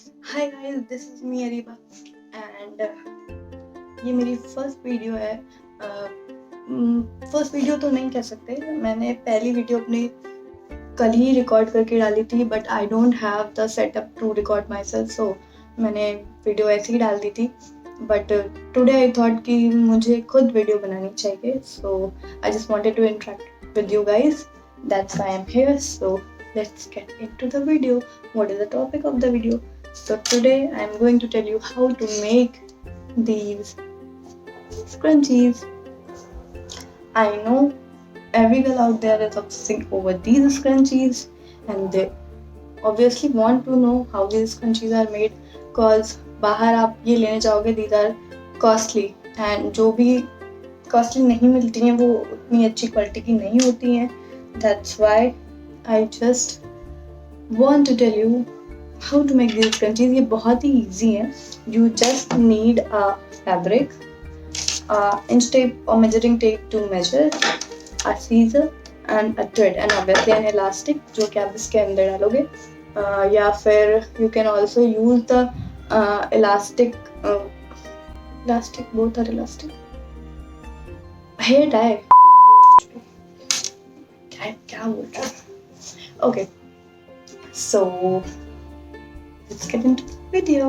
Hi guys, this is me Areeba and ये मेरी first video है। फर्स्ट वीडियो तो नहीं कह सकते, मैंने पहली वीडियो अपनी कल ही रिकॉर्ड करके डाली थी, but I don't have the setup to record myself, so मैंने वीडियो ऐसे ही डाल दी थी। बट टुडे आई थॉट कि मुझे खुद वीडियो बनानी चाहिए, so I just wanted to interact with you guys, that's why I am here. So let's get into the video. What is the topic of the video? So today I am going to tell you how to make these scrunchies. I know every girl out there is obsessing over these scrunchies and they obviously want to know how these scrunchies are made, cause बाहर आप ये लेने जाओगे, these are costly and जो भी costly नहीं मिलती हैं वो उतनी अच्छी क्वालिटी की नहीं होती हैं. That's why I just want to tell you how to make these scrunchies. ये बहुत ही easy है. You just need a fabric, inch tape or measuring tape to measure, a scissor and a thread and obviously an elastic जो कि आप इसके अंदर डालोगे, या फिर you can also use the elastic both are elastic hair tie. क्या बोल रहा है? Okay, so let's get into the video.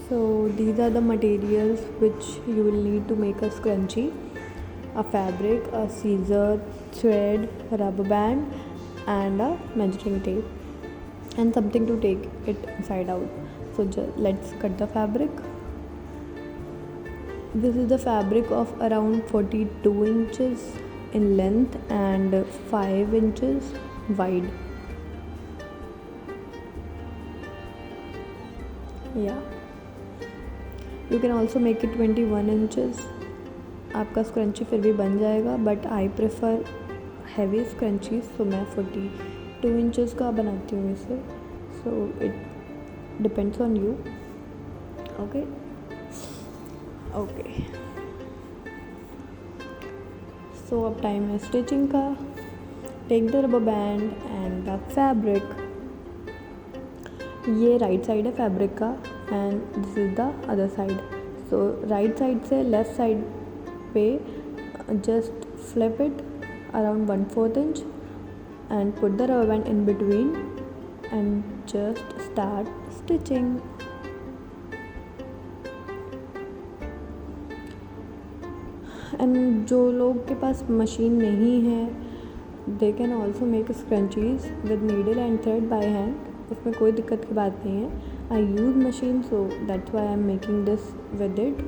So these are the materials which you will need to make a scrunchie: a fabric, a scissor, thread, rubber band and a measuring tape and something to take it inside out. So let's cut the fabric. This is the fabric of around 42 inches in length and 5 inches wide. Yeah, you can also make it 21 inches. आपका scrunchie फिर भी बन जाएगा, but I prefer heavy scrunchie, so मैं 42 inches का बनाती हूँ इसे. So it depends on you. Okay. So अब टाइम है स्टिचिंग का. Take the rubber band and the fabric. ये राइट साइड है फैब्रिक का and this is the other side. So right side से लेफ़्ट साइड पे just flip it around 1/4 inch and put the rubber band in between and just start stitching. And जो लोग के पास machine नहीं है, they can also make scrunchies with needle and thread by hand. उसमें कोई दिक्कत की बात नहीं है. I use machine, so that's why I am making this with it.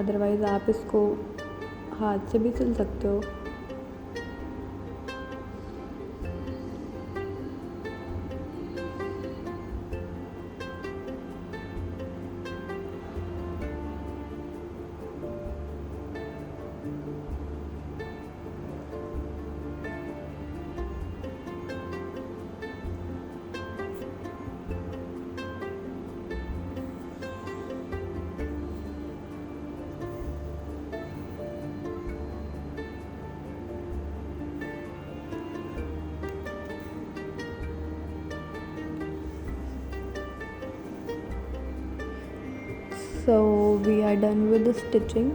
Otherwise आप इसको हाथ से भी सिल सकते हो. So we are done with the stitching.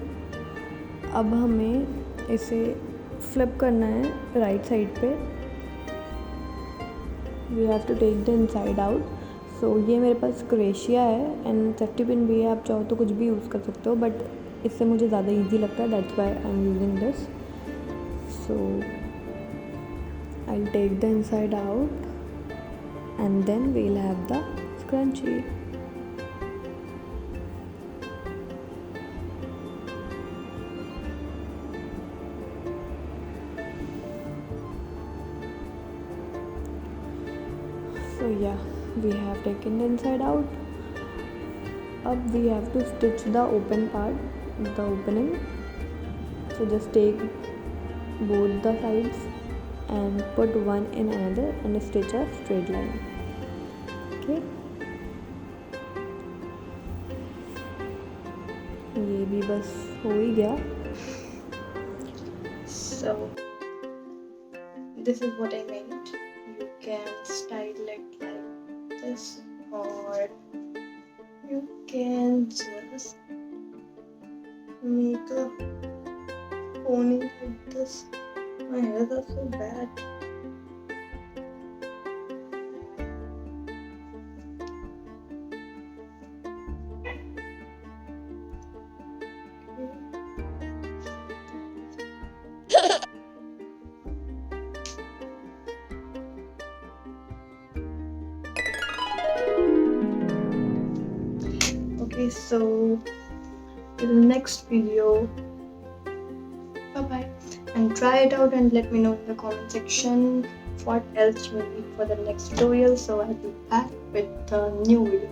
अब हमें इसे फ्लिप करना है राइट साइड पे. We have to take the inside out. So ये मेरे पास क्रोशिया है एंड सेफ्टी पिन भी है. आप चाहो तो कुछ भी यूज़ कर सकते हो, बट इससे मुझे ज़्यादा इजी लगता है. That's why I am using this. So I will take the inside out and then we will have the scrunchie. So yeah, we have taken the inside out. Up we have to stitch the open part, the opening. So just take both the sides and put one in another and stitch a straight line. Okay. ये भी बस हो ही गया. So this is what I meant. You can style it like this, or you can just make a pony like this. My hairs are so bad. Okay, so till next video, bye bye, and try it out and let me know in the comment section what else you need for the next tutorial. So I'll be back with a new video.